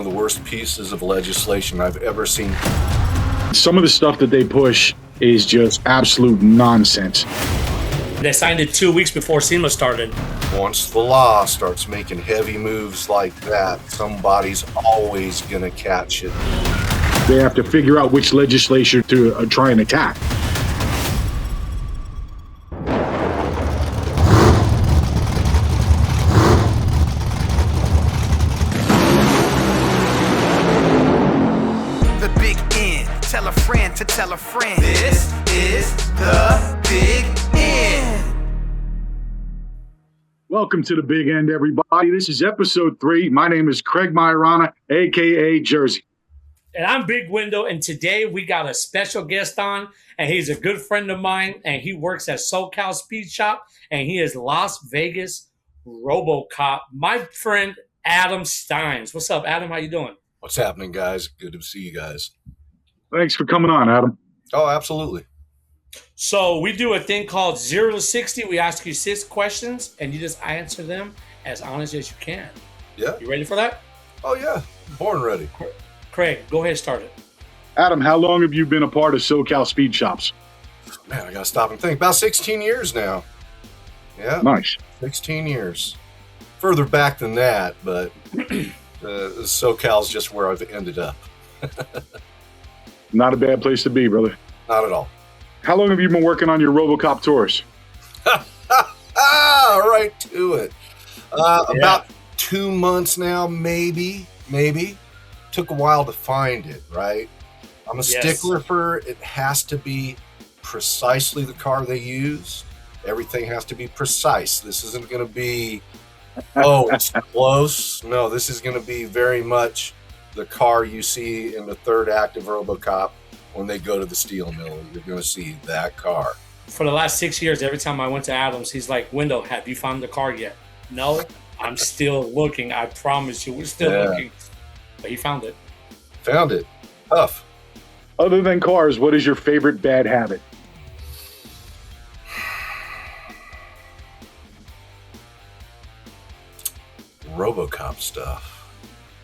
of the worst pieces of legislation I've ever seen. Some of the stuff that they push is just absolute nonsense. They signed it 2 weeks before SEMA started. Once the law starts making heavy moves like that, somebody's always going to catch it. They have to figure out which legislature to try and attack. The Big N. Tell a friend to tell a friend. This is the Big N. Welcome to the Big End, everybody. This is episode 3. My name is Craig Majorana, a.k.a. Jersey. And I'm Big Window, and today we got a special guest on, and he's a good friend of mine, and he works at SoCal Speed Shop, and he is Las Vegas RoboCop. My friend Adam Stein. What's up, Adam? How you doing? What's happening, guys? Good to see you guys. Thanks for coming on, Adam. Oh, absolutely. So we do a thing called 0 to 60. We ask you 6 questions, and you just answer them as honest as you can. Yeah. You ready for that? Oh, yeah. Born ready. Craig, go ahead and start it. Adam, how long have you been a part of SoCal Speed Shops? Man, I got to stop and think. About 16 years now. Yeah. Nice. 16 years. Further back than that, but SoCal's just where I've ended up. Not a bad place to be, brother. Not at all. How long have you been working on your RoboCop tours? Right to it. About 2 months now, maybe. Took a while to find it, right? I'm a stickler for it has to be precisely the car they use. Everything has to be precise. This isn't going to be, it's close. No, this is going to be very much the car you see in the third act of RoboCop when they go to the steel mill. You're going to see that car. For the last 6 years, every time I went to Adams, he's like, Window, have you found the car yet? No, I'm still looking. I promise you, we're still looking. But he found it. Found it. Tough. Other than cars, what is your favorite bad habit? RoboCop stuff.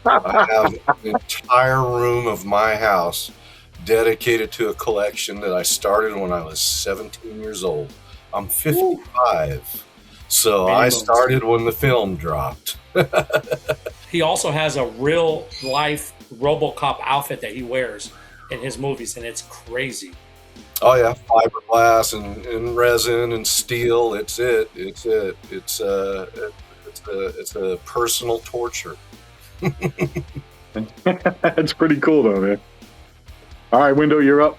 I have an entire room of my house dedicated to a collection that I started when I was 17 years old. I'm 55, so I started when the film dropped. He also has a real life RoboCop outfit that he wears in his movies, and it's crazy. Oh yeah, fiberglass and resin and steel. It's a personal torture. That's pretty cool, though, man. All right, Window, you're up.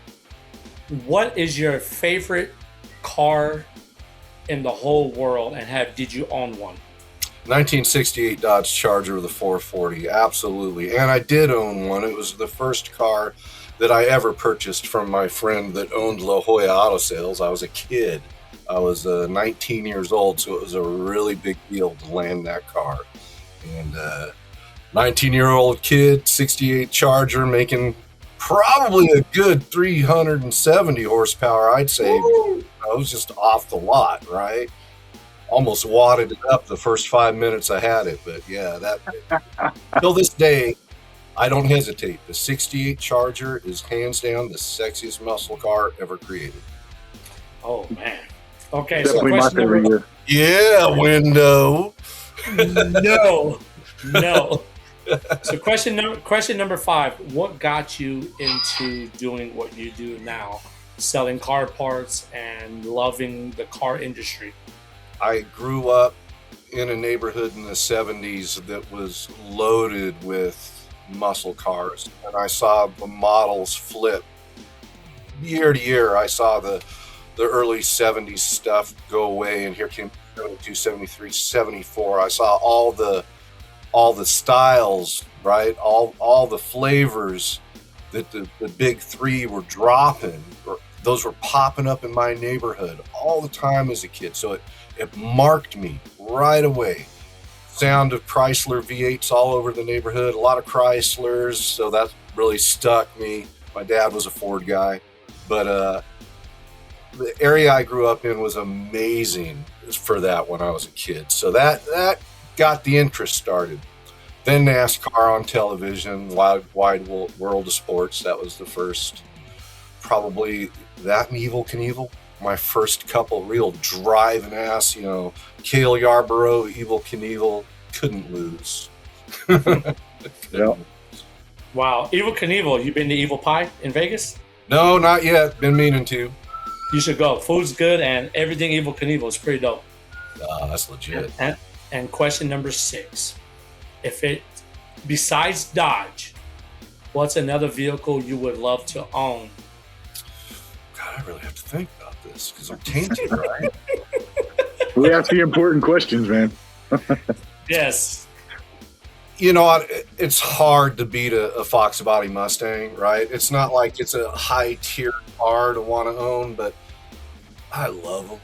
What is your favorite car in the whole world, and did you own one? 1968 Dodge Charger with a 440, absolutely. And I did own one. It was the first car that I ever purchased from my friend that owned La Jolla Auto Sales. I was a kid. I was 19 years old, so it was a really big deal to land that car. And 19-year-old kid, 68 Charger, making probably a good 370 horsepower, I'd say. I was just off the lot, right? Almost wadded it up the first 5 minutes I had it. But yeah, that till this day, I don't hesitate. The 68 Charger is hands down the sexiest muscle car ever created. Oh, man. Okay, Definitely so my favorite year. Yeah, Window. No. So question number 5, what got you into doing what you do now, selling car parts and loving the car industry? I grew up in a neighborhood in the 70s that was loaded with muscle cars, and I saw the models flip year to year. I saw the early 70s stuff go away, and here came 72, 73, 74. I saw all the styles, right? All the flavors that the big three were dropping. Those were popping up in my neighborhood all the time as a kid. So it marked me right away. Sound of Chrysler V8s all over the neighborhood, a lot of Chryslers. So that really stuck me. My dad was a Ford guy, but the area I grew up in was amazing for that when I was a kid. So that got the interest started. Then NASCAR on television, Wide World of Sports. That was the first, probably that and Evel Knievel. My first couple real driving ass, Cale Yarborough, Evel Knievel, couldn't lose. Yeah. Wow. Evil Knievel, you been to Evil Pie in Vegas? No, not yet. Been meaning to. You should go. Food's good and everything Evil Knievel is pretty dope. That's legit. And question number 6. Besides Dodge, what's another vehicle you would love to own? God, I really have to think about this because I'm tainted, right? We ask the important questions, man. Yes. It's hard to beat a Fox Body Mustang, right? It's not like it's a high-tier car to want to own, but I love them.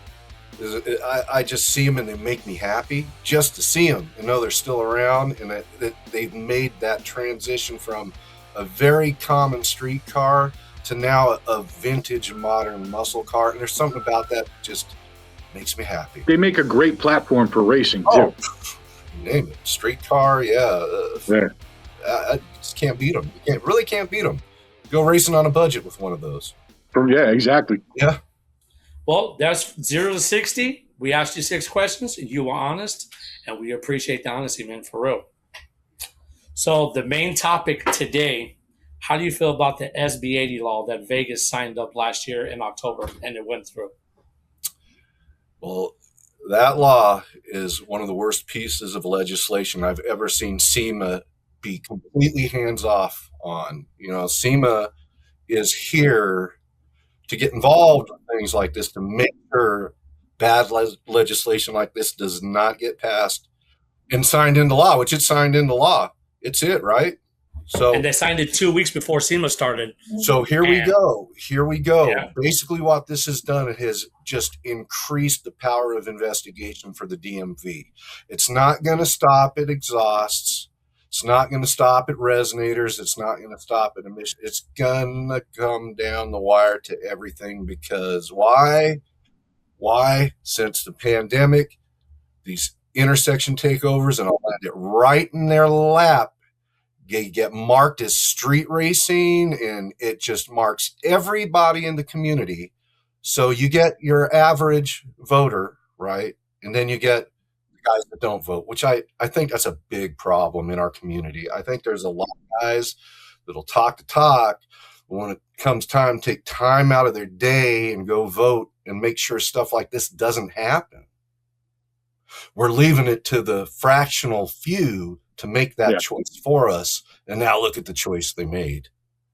I just see them and they make me happy just to see them and know they're still around and that they've made that transition from a very common street car to now a vintage modern muscle car. And there's something about that that just makes me happy. They make a great platform for racing, too. Oh, name it. Street car, yeah. I just can't beat them. You really can't beat them. Go racing on a budget with one of those. Yeah, exactly. Yeah. Well, that's 0 to 60. We asked you 6 questions. You were honest, and we appreciate the honesty, man, for real. So the main topic today, how do you feel about the SB 80 law that Vegas signed up last year in October and it went through? Well, that law is one of the worst pieces of legislation I've ever seen SEMA be completely hands-off on. SEMA is here to get involved in things like this, to make sure bad legislation like this does not get passed and signed into law, which it signed into law. It's it, right? And they signed it 2 weeks before SEMA started. So here we go. Yeah. Basically what this has done, it has just increased the power of investigation for the DMV. It's not going to stop at exhausts. It's not going to stop at resonators. It's not going to stop at emissions. It's going to come down the wire to everything because why? Since the pandemic, these intersection takeovers, and I'll land it right in their lap, get marked as street racing, and it just marks everybody in the community. So you get your average voter, right? And then you get guys that don't vote, which I think that's a big problem in our community. I think there's a lot of guys that'll talk, but when it comes time, take time out of their day and go vote and make sure stuff like this doesn't happen. We're leaving it to the fractional few to make that choice for us. And now look at the choice they made.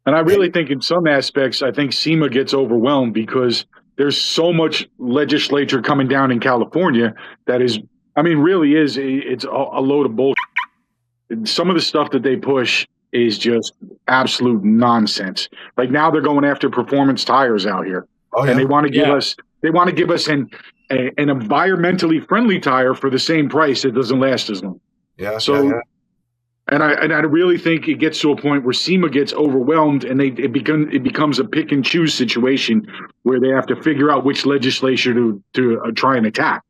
And I really think in some aspects, I think SEMA gets overwhelmed because there's so much legislature coming down in California that is, really is, it's a load of bullshit. Some of the stuff that they push is just absolute nonsense. Like now they're going after performance tires out here. Oh, yeah. And they want to give us an environmentally friendly tire for the same price. It doesn't last as long. Yeah. So, and I really think it gets to a point where SEMA gets overwhelmed and it becomes a pick and choose situation where they have to figure out which legislature to try and attack.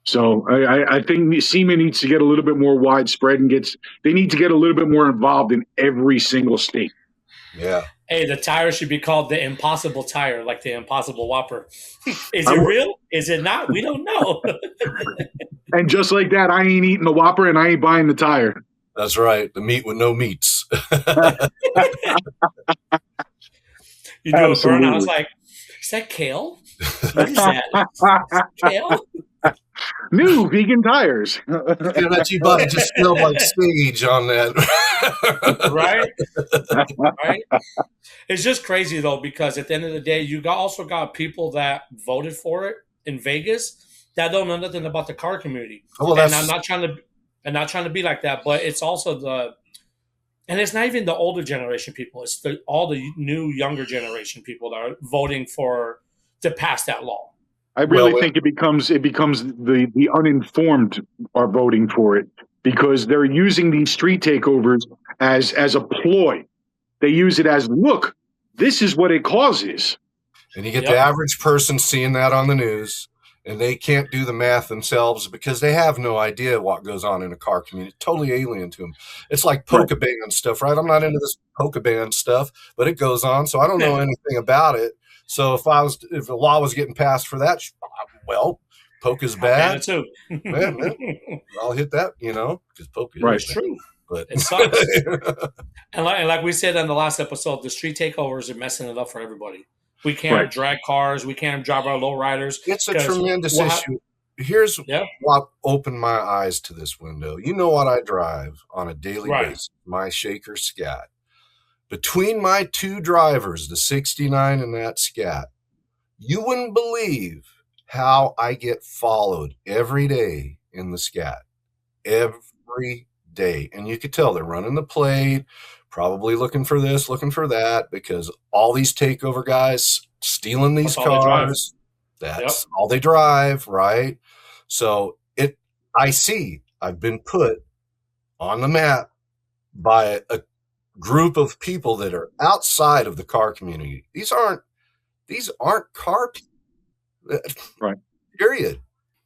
So I think SEMA needs to get a little bit more widespread and they need to get a little bit more involved in every single state. Yeah. Hey, the tire should be called the Impossible Tire, like the Impossible Whopper. Is it real? Is it not? We don't know. And just like that, I ain't eating the Whopper and I ain't buying the tire. That's right. The meat with no meats. You do a burn. I was like, is that kale? What is that? Kale? New vegan tires. That you bought just smelled like sage on that. Right? It's just crazy, though, because at the end of the day, you also got people that voted for it in Vegas that don't know nothing about the car community. Well, and I'm not trying to be like that, but it's also and it's not even the older generation people. It's all the new, younger generation people that are voting to pass that law. I really think it becomes the uninformed are voting for it because they're using these street takeovers as a ploy. They use it as, look, this is what it causes. And you get the average person seeing that on the news and they can't do the math themselves because they have no idea what goes on in a car community. Totally alien to them. It's like polka band stuff, right? I'm not into this polka band stuff, but it goes on, so I don't know anything about it. So if the law was getting passed for that, well, polka's bad. Too. Man, I'll hit that, because polka is true. But it sucks. and like we said on the last episode, the street takeovers are messing it up for everybody. We can't drag cars. We can't drive our lowriders. It's a tremendous issue. Here's what opened my eyes to this window. You know what I drive on a daily basis? My Shaker Scat. Between my two drivers, the 69 and that Scat, you wouldn't believe how I get followed every day in the Scat. Every day. And you could tell they're running the plate, probably looking for this, looking for that, because all these takeover guys stealing these cars, that's all they drive, right? So I've been put on the map by a group of people that are outside of the car community. These aren't car people. Right. Period.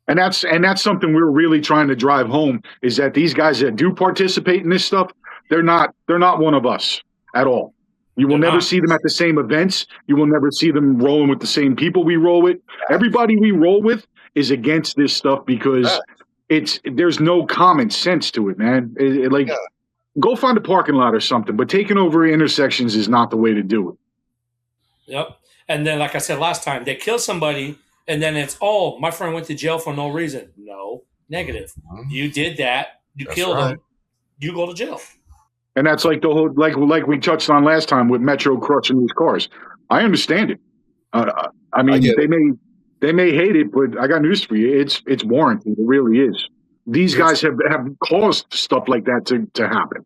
And that's something we're really trying to drive home, is that these guys that do participate in this stuff, they're not one of us at all. You will never see them at the same events. You will never see them rolling with the same people we roll with. Everybody we roll with is against this stuff because there's no common sense to it, man. Go find a parking lot or something, but taking over intersections is not the way to do it. Yep. And then, like I said last time, they kill somebody, and then it's, my friend went to jail for no reason. No, negative. Mm-hmm. You did that. You killed him. You go to jail. And that's like the whole, like we touched on last time with Metro crushing these cars. I understand it. I mean, they may hate it, but I got news for you. It's warranted. It really is. These guys have caused stuff like that to happen.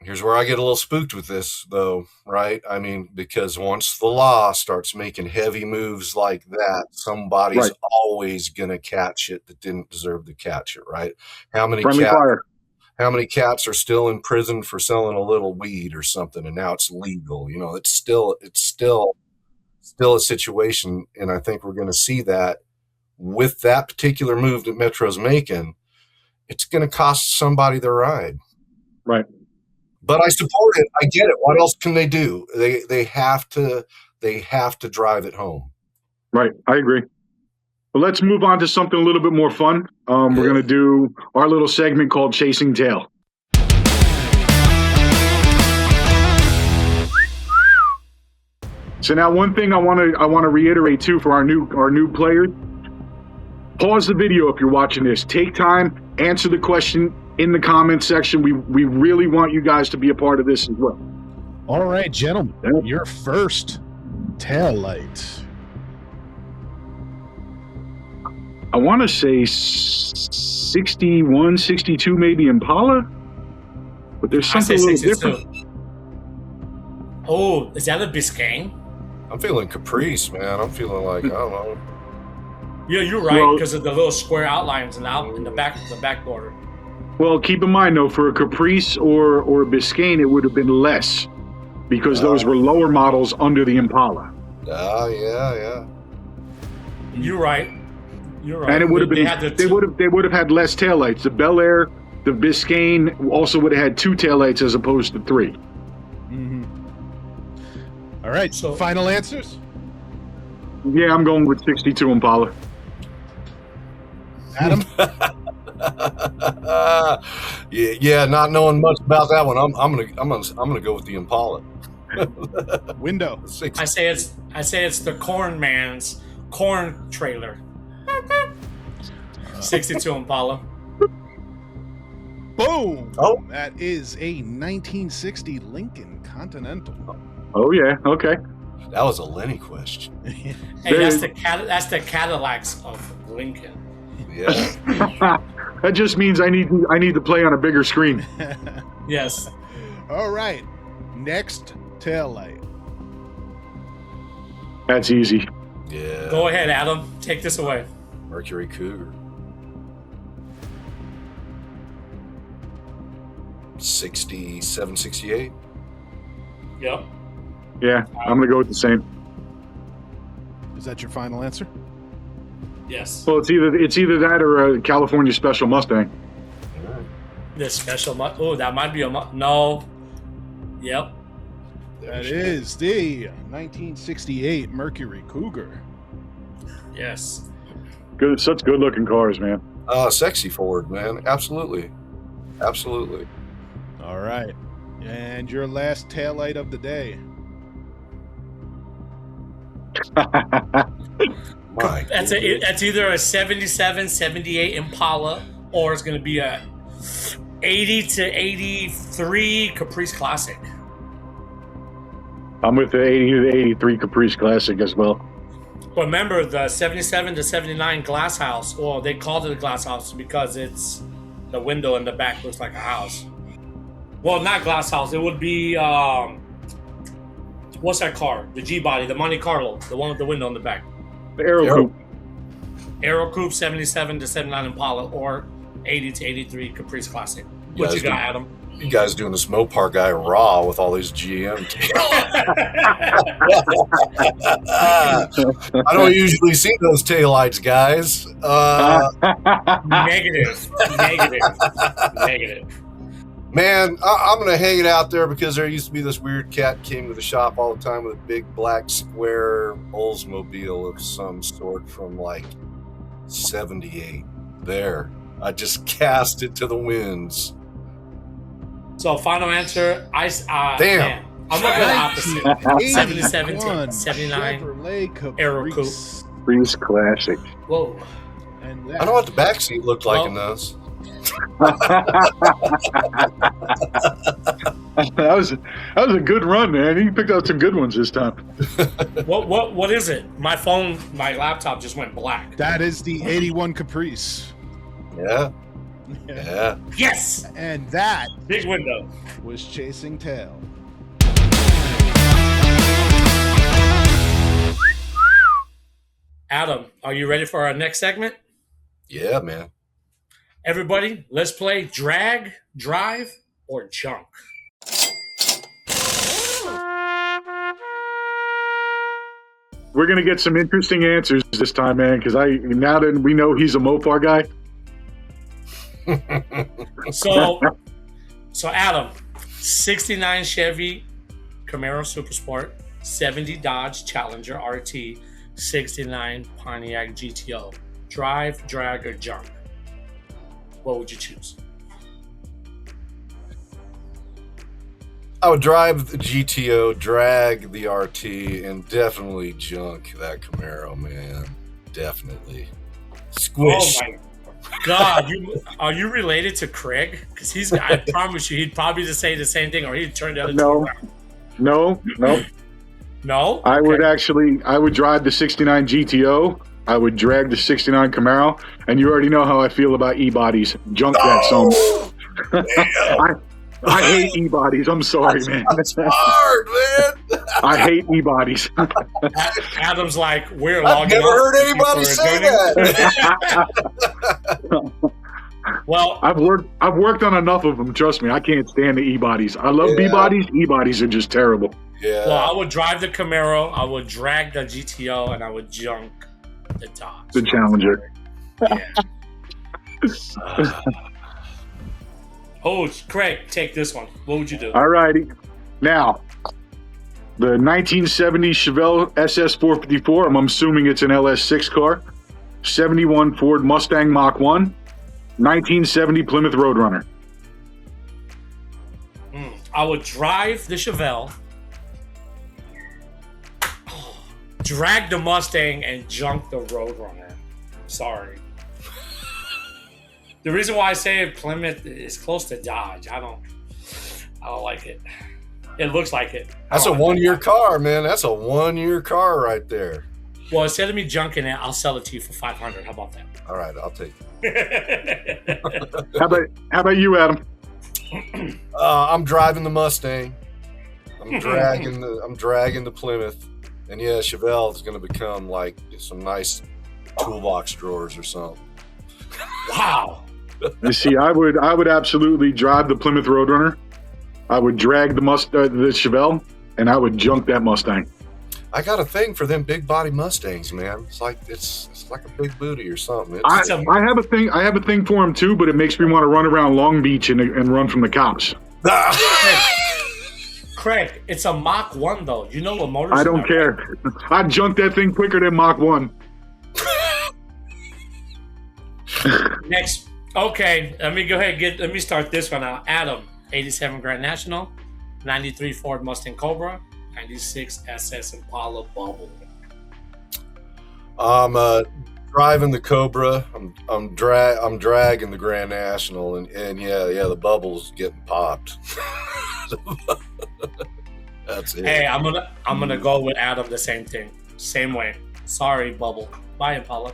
Here's where I get a little spooked with this, though, right? I mean, because once the law starts making heavy moves like that, somebody's always going to catch it that didn't deserve to catch it, right? How many cats are still in prison for selling a little weed or something, and now it's legal? It's still a situation, and I think we're going to see that with that particular move that Metro's making. It's going to cost somebody their ride, right? But I support it. I get it. What else can they do? They have to drive it home. Right. I agree. Well, let's move on to something a little bit more fun. We're going to do our little segment called Chasing Tail. So now, one thing I want to reiterate too for our new players: pause the video if you're watching this. Take time, answer the question in the comment section. We really want you guys to be a part of this as well. All right, gentlemen, your first tail light. I want to say 61, 62, maybe Impala, but there's something a little 62. different. Oh, is that a Biscayne? I'm feeling Caprice, man. I'm feeling like, I don't know. Yeah, you're right, because of the little square outlines in the back border. Well, keep in mind, though, for a Caprice or a Biscayne, it would have been less because those were lower models under the Impala. Yeah. You're right. And it would have been they would have had less taillights. The Bel Air, the Biscayne also would have had 2 taillights as opposed to 3. Mm-hmm. All right, so final answers? Yeah, I'm going with 62 Impala. Adam? yeah, not knowing much about that one, I'm gonna go with the Impala. Window. I say it's the corn man's corn trailer. 62 Impala. Boom! That is a 1960 Lincoln Continental. Oh yeah, okay. That was a Lenny question. Hey, that's the Cadillacs of Lincoln. Yeah. That just means I need to play on a bigger screen. Yes. All right. Next tail light. That's easy. Yeah. Go ahead, Adam. Take this away. Mercury Cougar. 67, 68. Yep. Yeah, I'm going to go with the same. Is that your final answer? Yes. Well, it's either that or a California Special Mustang. The special that might be a no. Yep. That is the 1968 Mercury Cougar. Yes. Good, such good looking cars, man. Sexy Ford, man. Absolutely. All right. And your last taillight of the day. That's either a 77, 78 Impala, or it's going to be a 80 to 83 Caprice Classic. I'm with the 80 to 83 Caprice Classic as well. But remember, the 77 to 79 glass house, well, they called it a glass house because it's the window in the back looks like a house. Well, not glass house. It would be, what's that car? The G-Body, the Monte Carlo, the one with the window in the back. The Aero Coupe. Aero Coupe 77 to 79 Impala or 80 to 83 Caprice Classic. What you got, Adam? You guys doing this Mopar guy raw with all these GM. I don't usually see those taillights, guys. Negative. Man, I'm going to hang it out there because there used to be this weird cat came to the shop all the time with a big black square Oldsmobile of some sort from like 78. There. I just cast it to the winds. So, final answer, damn. Man, I'm going to go opposite. 77, 79, Chevrolet Aero Coupe. Caprice Classic. Whoa. And I know what the backseat looked like in those. That was a good run, man. You picked out some good ones this time. What is it? My laptop just went black. That is the 81 Caprice. Yeah. Yes. And that big window was Chasing Tail. Adam, are you ready for our next segment? Yeah, man. Everybody, let's play drag, drive, or junk. We're gonna get some interesting answers this time, man. Because now that we know he's a Mopar guy. So Adam, 69 Chevy Camaro Super Sport, 70 Dodge Challenger RT, 69 Pontiac GTO. Drive, drag, or junk? What would you choose? I would drive the GTO, drag the RT, and definitely junk that Camaro, man. Definitely. Squish. Oh my God, are you related to Craig? Because I promise you, he'd probably just say the same thing, or he'd turn the other way around. No. No? I would drive the 69 GTO. I would drag the 69 Camaro. And you already know how I feel about e-bodies. Junk that song. I hate e-bodies. I'm sorry, man. That's hard, man. I hate e-bodies. Adam's like, we're I've logging never off heard anybody say that. Well, I've worked on enough of them. Trust me, I can't stand the e-bodies. I love B-bodies. E-bodies are just terrible. Yeah. Well, I would drive the Camaro, I would drag the GTO, and I would junk the Dodge. The Challenger. Yeah. Oh, Craig, take this one. What would you do? All righty. Now, the 1970 Chevelle SS454, I'm assuming it's an LS6 car, 71 Ford Mustang Mach 1, 1970 Plymouth Roadrunner. I would drive the Chevelle, drag the Mustang, and junk the Roadrunner. Sorry. The reason why I say Plymouth is close to Dodge, I don't like it. It looks like it. That's a one-year car, man. That's a one-year car right there. Well, instead of me junking it, I'll sell it to you for $500. How about that? All right, I'll take it. How about you, Adam? I'm driving the Mustang. I'm dragging the Plymouth, and yeah, Chevelle is going to become like some nice toolbox drawers or something. Wow. You see, I would absolutely drive the Plymouth Roadrunner. I would drag the Chevelle, and I would junk that Mustang. I got a thing for them big body Mustangs, man. It's like a big booty or something. I It's, have a thing. I have a thing for them too, but it makes me want to run around Long Beach and run from the cops. Craig, it's a Mach 1 though. You know what motors? I don't care. I'd junk that thing quicker than Mach 1. Next, okay. Let me go ahead let me start this one out. Adam, 87 Grand National, 93 Ford Mustang Cobra, 96 SS Impala Bubble. I'm driving the Cobra. I'm dragging the Grand National, and yeah, the bubble's getting popped. That's it. Hey, I'm gonna go with Adam. The same thing, same way. Sorry, Bubble. Bye, Impala.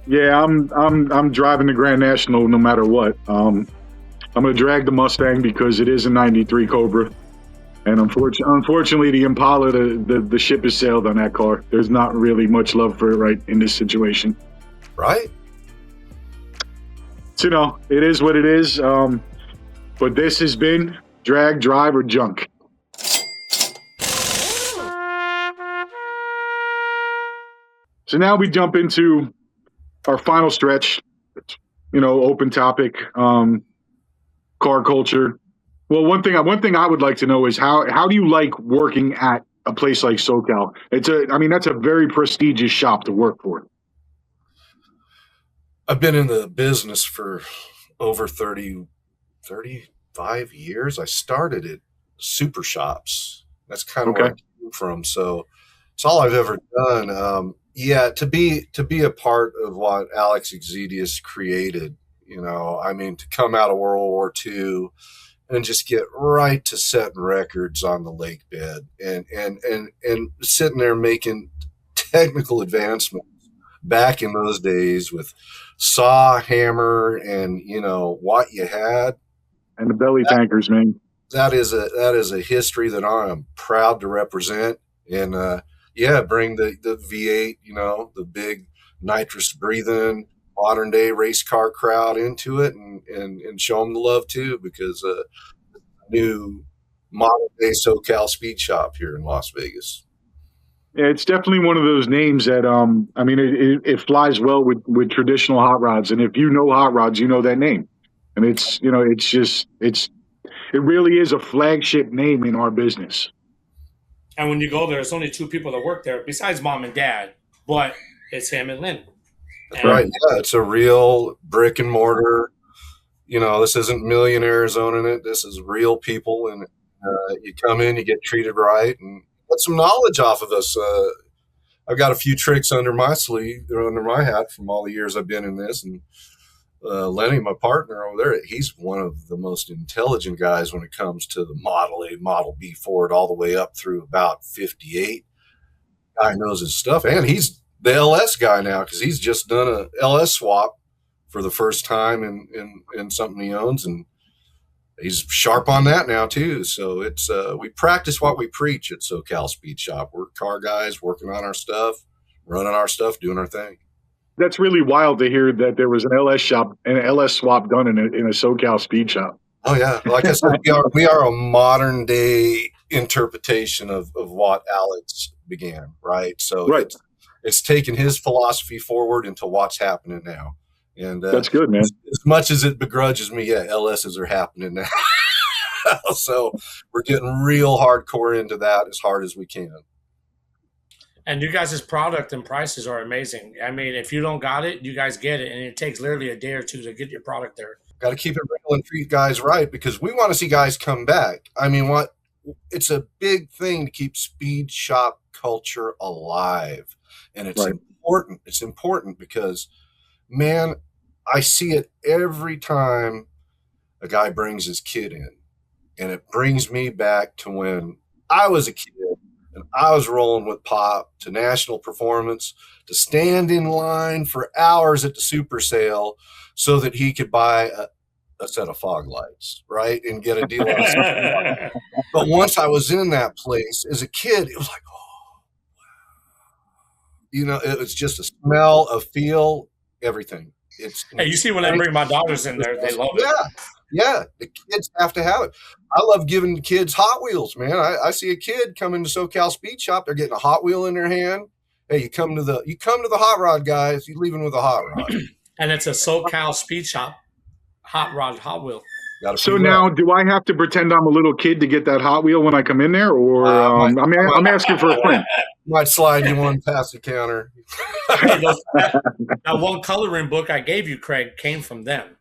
Yeah, I'm driving the Grand National no matter what. I'm gonna drag the Mustang because it is a '93 Cobra, and unfortunately, the Impala, the ship has sailed on that car. There's not really much love for it right in this situation. Right? So it is what it is. But this has been Drag, Drive, or Junk. So now we jump into our final stretch, open topic, car culture. Well, one thing I would like to know is how do you like working at a place like SoCal? That's a very prestigious shop to work for. I've been in the business for over 35 years. I started at super shops. That's kind of where I came from. So it's all I've ever done. To be a part of what Alex Exedius created, to come out of World War II and just get right to setting records on the lake bed and sitting there making technical advancements back in those days with saw, hammer, and what you had. And the belly tankers, man. That is a history that I am proud to represent. And bring the V8, the big nitrous breathing modern day race car crowd into it and show them the love too, because new modern day SoCal Speed Shop here in Las Vegas. Yeah, it's definitely one of those names that it flies well with traditional hot rods, and if you know hot rods, you know that name, and it really is a flagship name in our business. And when you go there, it's only two people that work there besides mom and dad, but it's him and Lynn. That's right. Yeah, it's a real brick and mortar. This isn't millionaires owning it. This is real people, and you come in, you get treated right, and get some knowledge off of us. I've got a few tricks under my sleeve, under my hat from all the years I've been in this. And Lenny, my partner over there, he's one of the most intelligent guys when it comes to the Model A, Model B Ford, all the way up through about 58. Guy knows his stuff, and he's the LS guy now because he's just done a LS swap for the first time in something he owns, and he's sharp on that now too. So it's we practice what we preach at SoCal Speed Shop. We're car guys working on our stuff, running our stuff, doing our thing. That's really wild to hear that there was an LS shop and an LS swap done in a SoCal Speed Shop. Oh yeah, like I said, we are a modern day interpretation of what Alex began, right? So right. It's taken his philosophy forward into what's happening now. And that's good, man. As much as it begrudges me, LSs are happening now. So we're getting real hardcore into that as hard as we can. And you guys' product and prices are amazing. I mean, if you don't got it, you guys get it. And it takes literally a day or two to get your product there. Got to keep it real and treat guys right, because we want to see guys come back. I mean, it's a big thing to keep speed shop culture alive. And it's important. It's important because, man, I see it every time a guy brings his kid in. And it brings me back to when I was a kid and I was rolling with Pop to national performance, to stand in line for hours at the super sale so that he could buy a set of fog lights, right? And get a deal on something. But once I was in that place as a kid, it was like, it was just a smell, a feel, everything. Hey, you see when I bring my daughters in there, they love it. Yeah, the kids have to have it. I love giving kids Hot Wheels, man. I see a kid come into SoCal Speed Shop. They're getting a Hot Wheel in their hand. Hey, you come to the hot rod, guys. You're leaving with a hot rod. And it's a SoCal Speed Shop hot rod Hot Wheel. So now, do I have to pretend I'm a little kid to get that Hot Wheel when I come in there, or I'm asking for a friend? Might slide you one past the counter. That one coloring book I gave you, Craig, came from them.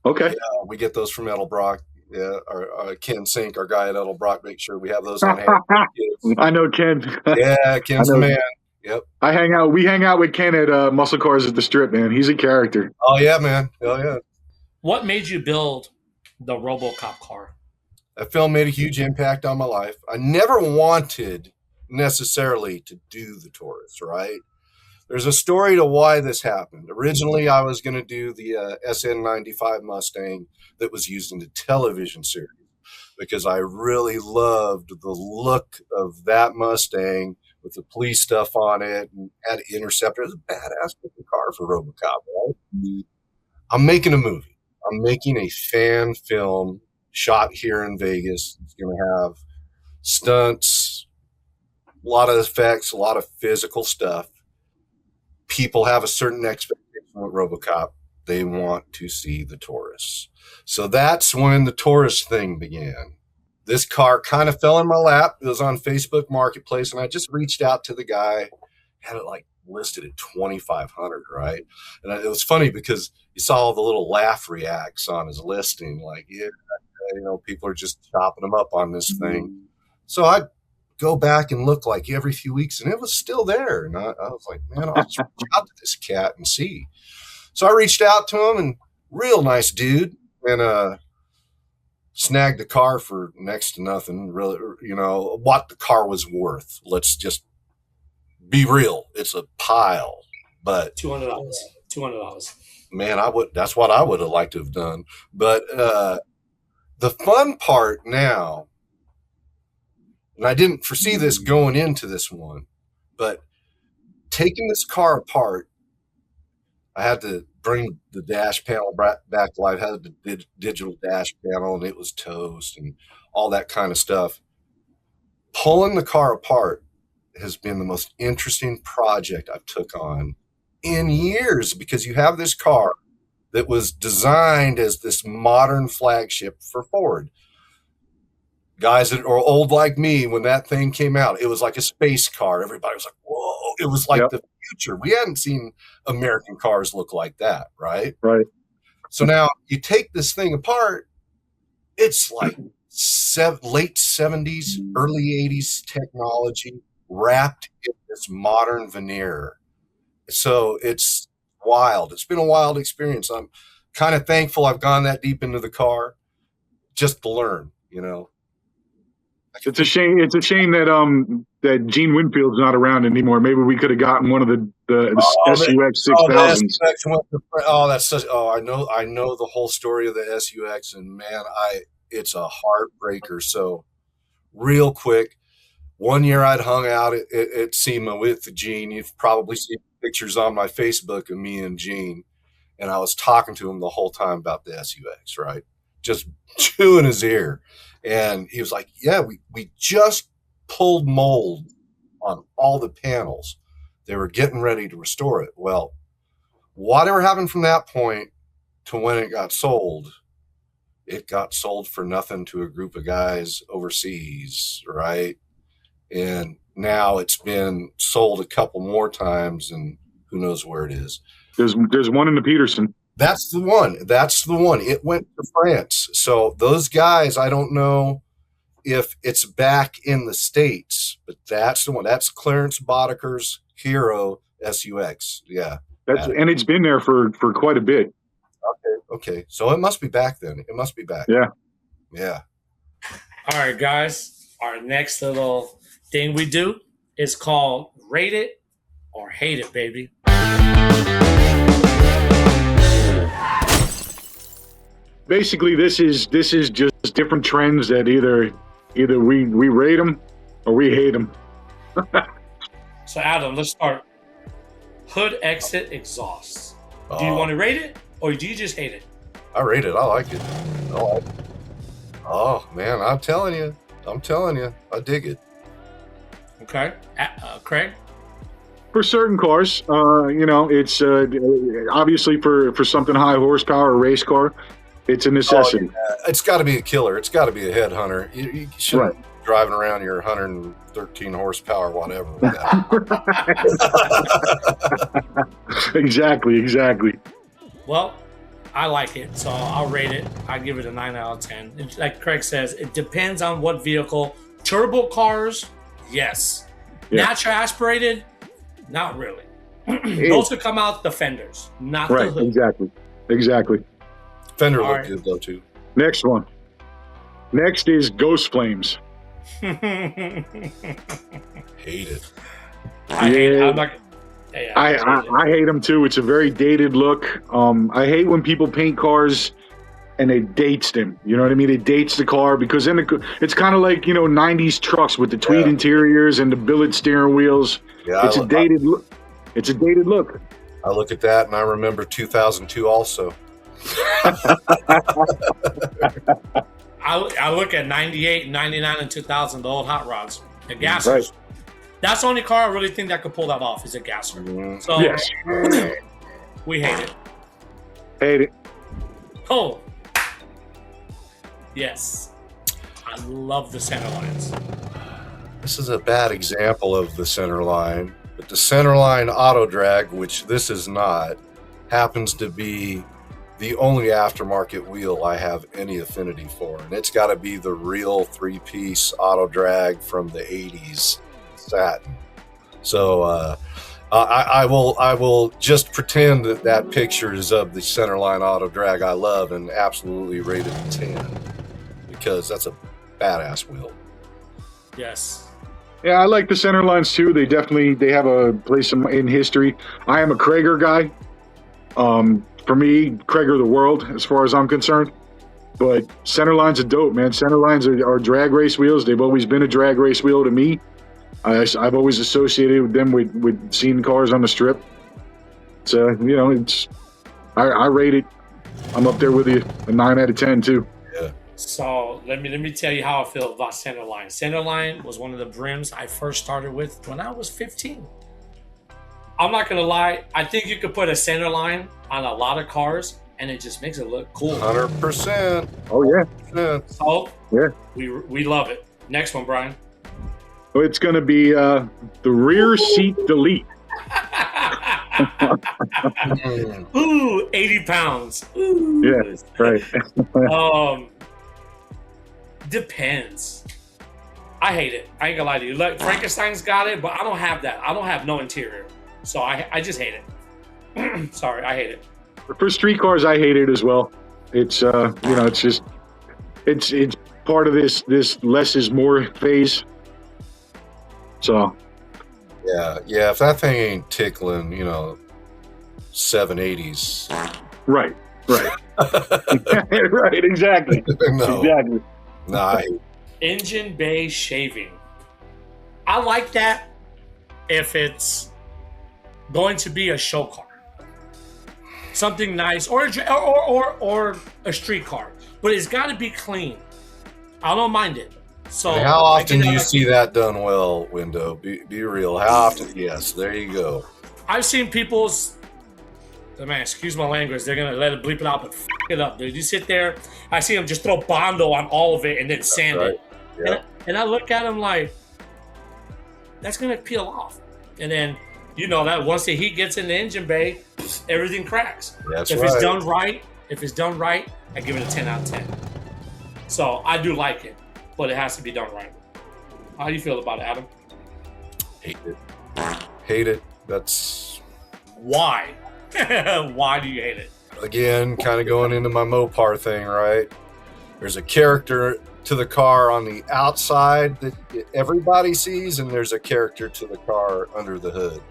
Okay. Yeah, we get those from Edelbrock. Yeah, our Ken Sink, our guy at Edelbrock, make sure we have those on hand. I know Ken. Yeah, Ken's the man. Yep. We hang out with Ken at Muscle Cars at the Strip, man. He's a character. Oh yeah, man. Oh yeah. What made you build the RoboCop car? That film made a huge impact on my life. I never wanted necessarily to do the Taurus, right? There's a story to why this happened. Originally, I was going to do the SN95 Mustang that was used in the television series because I really loved the look of that Mustang with the police stuff on it and had Interceptor. It was a badass looking car for RoboCop, right? I'm making a movie. I'm making a fan film shot here in Vegas. It's going to have stunts, a lot of effects, a lot of physical stuff. People have a certain expectation with RoboCop. They want to see the Taurus. So that's when the Taurus thing began. This car kind of fell in my lap. It was on Facebook Marketplace, and I just reached out to the guy, had it like listed at $2,500, right? And it was funny because you saw all the little laugh reacts on his listing, like, yeah, people are just chopping them up on this thing. So I'd go back and look like every few weeks, and it was still there. And I was like, man, I'll just reach out to this cat and see. So I reached out to him, and real nice dude, and snagged the car for next to nothing, really, what the car was worth. Let's just be real. It's a pile, but $200. Man, that's what I would have liked to have done. But the fun part now, and I didn't foresee this going into this one, but taking this car apart, I had to bring the dash panel back to life. I had the digital dash panel, and it was toast and all that kind of stuff. Pulling the car apart has been the most interesting project I've took on in years, because you have this car that was designed as this modern flagship for Ford. Guys that are old like me, when that thing came out, it was like a space car. Everybody was like, whoa. It was like the future. We hadn't seen American cars look like that, right? Right. So now you take this thing apart, it's like late 70s, early 80s technology wrapped in this modern veneer. So it's wild. It's been a wild experience. I'm kind of thankful I've gone that deep into the car just to learn, It's a shame. It's a shame that Gene Winfield's not around anymore. Maybe we could have gotten one of the SUX 6000s. I know the whole story of the SUX, and man, it's a heartbreaker. So real quick, one year I'd hung out at SEMA with Gene. You've probably seen pictures on my Facebook of me and Gene, and I was talking to him the whole time about the SUX, right? Just chewing his ear. And he was like, yeah, we just pulled mold on all the panels. They were getting ready to restore it. Well, whatever happened from that point to when it got sold for nothing to a group of guys overseas, right? And now it's been sold a couple more times, and who knows where it is. There's one in the Peterson. That's the one. It went to France. So those guys, I don't know if it's back in the States, but that's the one. That's Clarence Bodeker's Hero SUX. Yeah. And it's been there for quite a bit. Okay. So it must be back then. It must be back. Yeah. All right, guys. Our next little thing we do is called Rate It or Hate It, baby. Basically, this is just different trends that either we rate them or we hate them. So, Adam, let's start. Hood exit exhausts. Do you want to rate it or do you just hate it? I rate it. I like it. Oh man, I'm telling you, I dig it. Okay, Craig. For certain cars, it's obviously for something high horsepower, a race car, it's a necessity. Oh, yeah. It's got to be a killer. It's got to be a headhunter. You shouldn't be driving around your 113 horsepower, whatever. With that. Exactly. Well, I like it, so I'll rate it. I give it a 9 out of 10. Like Craig says, it depends on what vehicle. Turbo cars, yes. Yeah. Natural aspirated, not really. Those would come out the fenders, not the hood. Exactly. Fender look good though too. Next one. Next is Ghost Flames. Hate it. I hate it. I'm like, I hate them too. It's a very dated look. I hate when people paint cars and it dates them. You know what I mean? It dates the car because then it's kind of like 90s trucks with the tweed interiors and the billet steering wheels. Yeah, it's a dated look. It's a dated look. I look at that and I remember 2002 also. I look at 98, 99, and 2000, the old hot rods, the gassers. Right. That's the only car I really think that could pull that off is a gasser. Mm-hmm. So yes. We hate it. Hate it. Oh, yes. I love the center lines. This is a bad example of the center line, but the center line auto drag, which this is not, happens to be the only aftermarket wheel I have any affinity for, and it's got to be the real 3-piece auto drag from the 80s satin. So I will just pretend that picture is of the centerline auto drag I love and absolutely rate it a 10 because that's a badass wheel. Yes. Yeah, I like the center lines too. They have a place in history. I am a Krager guy. For me, Krager the world, as far as I'm concerned. But center lines are dope, man. Center lines are drag race wheels. They've always been a drag race wheel to me. I've always associated with them with seeing cars on the strip. So, I rate it. I'm up there with you, a 9 out of 10 too. Yeah. So let me tell you how I feel about Centerline. Centerline was one of the brims I first started with when I was 15. I'm not gonna lie. I think you could put a Centerline on a lot of cars, and it just makes it look cool. 100%. Oh yeah. So yeah, we love it. Next one, Brian. So it's gonna be the rear seat delete. Ooh, 80 pounds. Ooh. Yeah, right. Depends. I hate it. I ain't gonna lie to you. Look, Frankenstein's got it, but I don't have that. I don't have no interior. So I just hate it. Sorry, I hate it. For street cars, I hate it as well. It's it's just it's part of this less is more phase. So yeah. If that thing ain't tickling, 780s. Right. Right. Exactly. No. Exactly. Nah. Engine bay shaving. I like that if it's going to be a show car, something nice, or a street car, but it's got to be clean. I don't mind it. So how often do you see that done well, Window? Be real. How often? Yes, there you go. I've seen people's. Man, excuse my language. They're gonna let it bleep it out, but f it up, dude. You sit there. I see them just throw Bondo on all of it and then sand it. Yeah. And I look at them like, that's gonna peel off. And then that once the heat gets in the engine bay, everything cracks. That's if right. it's done right, I give it a 10 out of 10. So I do like it, but it has to be done right. How do you feel about it, Adam? Hate it. That's why. Why do you hate it? Again, kind of going into my Mopar thing, right? There's a character to the car on the outside that everybody sees, and there's a character to the car under the hood.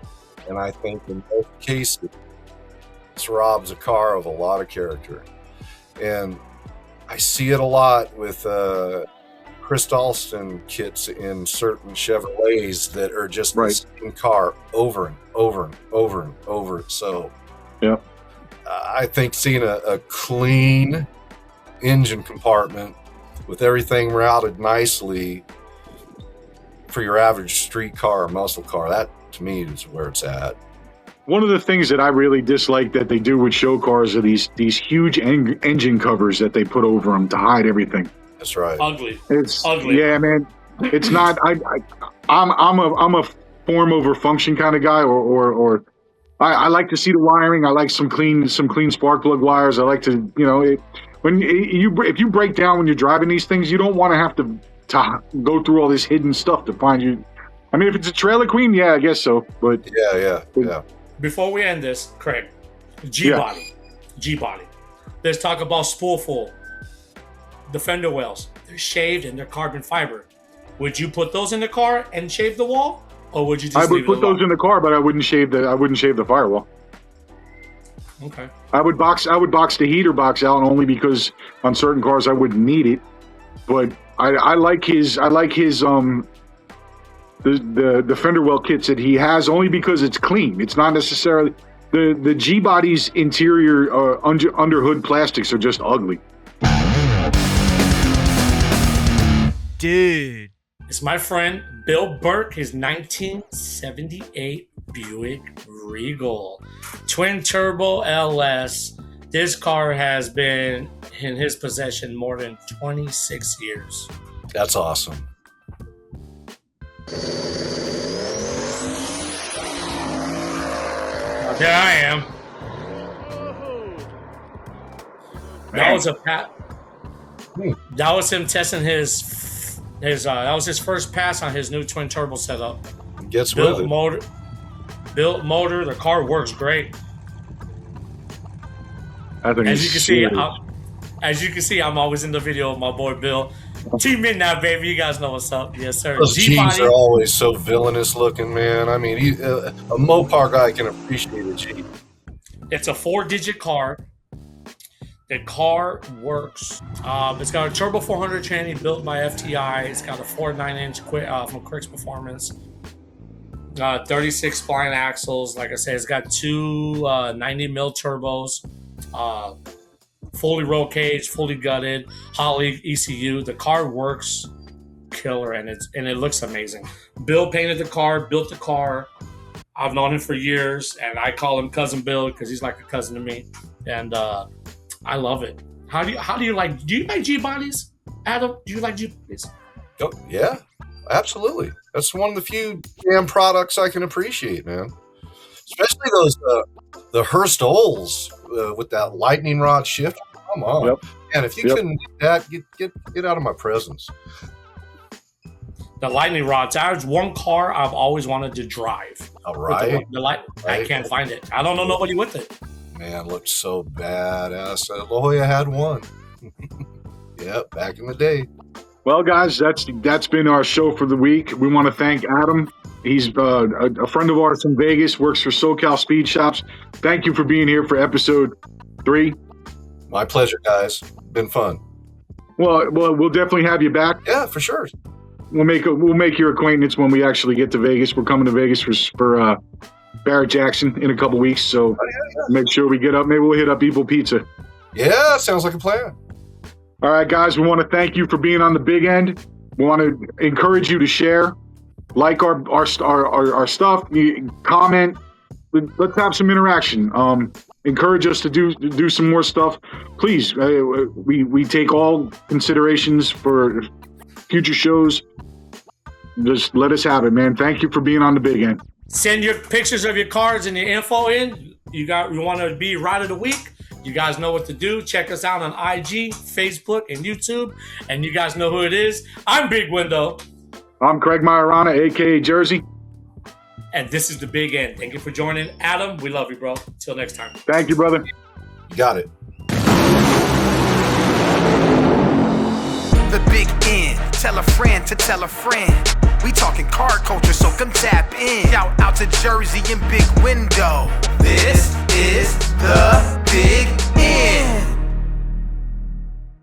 And I think in both cases, this robs a car of a lot of character. And I see it a lot with Chris Alston kits in certain Chevrolets that are just the same car over and over and over and over. So, yeah, I think seeing a clean engine compartment with everything routed nicely for your average street car or muscle car, that to me is where it's at. One of the things that I really dislike that they do with show cars are these huge engine covers that they put over them to hide everything. That's right. Ugly. It's ugly. Yeah, man. It's not. I'm a form over function kind of guy, or I like to see the wiring. I like some clean spark plug wires. I like to, if you break down when you're driving these things, you don't want to have to go through all this hidden stuff to find you. I mean, if it's a trailer queen, yeah, I guess so. But yeah. Before we end this, Craig, G-body. Let's talk about spoolful. The fender wells, they're shaved and they're carbon fiber. Would you put those in the car and shave the wall, or would you just? I would put those in the car, but I wouldn't shave the firewall. Okay. I would box the heater box out only because on certain cars I wouldn't need it. But I like his the fender well kits that he has only because it's clean. It's not necessarily the G body's interior under hood plastics are just ugly. Dude. It's my friend Bill Burke, his 1978 Buick Regal. Twin turbo LS. This car has been in his possession more than 26 years. That's awesome. There I am. That was that was him testing his that was his first pass on his new twin turbo setup. Gets with it. Built motor. The car works great. I think as you can see, I'm always in the video with my boy Bill. Team Midnight, baby. You guys know what's up. Yes, sir. Those Jeeps are always so villainous looking, man. I mean, a Mopar guy can appreciate a Jeep. It's a 4-digit car. The car works. It's got a turbo 400 tranny built by FTI. It's got a 4.9-inch from Quick's Performance. 36 spline axles. Like I said, it's got two 90 mil turbos. Fully roll cage, fully gutted, Holly ECU. The car works killer, and it looks amazing. Bill painted the car, built the car. I've known him for years, and I call him Cousin Bill because he's like a cousin to me. And I love it. Do you like G bodies, Adam? Do you like G bodies? Oh, yeah, absolutely. That's one of the few damn products I can appreciate, man. Especially those the Hurst Olds with that lightning rod shift. Come on, man! If you couldn't do that, get out of my presence. The lightning rods. There's one car I've always wanted to drive. All right, I can't find it. I don't know nobody with it. Man, looked so badass. La Jolla had one. Yep, back in the day. Well, guys, that's been our show for the week. We want to thank Adam. He's a friend of ours from Vegas, works for SoCal Speed Shops. Thank you for being here for episode 3. My pleasure, guys. Been fun. Well, we'll definitely have you back. Yeah, for sure. We'll make your acquaintance when we actually get to Vegas. We're coming to Vegas for Barrett Jackson in a couple weeks, so make sure we get up. Maybe we'll hit up Evil Pizza. Yeah, sounds like a plan. All right, guys, we want to thank you for being on the big end. We want to encourage you to share, like our stuff, comment. Let's have some interaction. Encourage us to do some more stuff. Please, we take all considerations for future shows. Just let us have it, man. Thank you for being on the big end. Send your pictures of your cars and your info in. You want to be Ride of the Week. You guys know what to do. Check us out on IG, Facebook, and YouTube. And you guys know who it is. I'm Big Window. I'm Craig Majorana, a.k.a. Jersey. And this is The Big End. Thank you for joining. Adam, we love you, bro. Till next time. Thank you, brother. You got it. The Big End. Tell a friend to tell a friend. We talking car culture, so come tap in. Shout out to Jersey and Big Window. This is The Big End.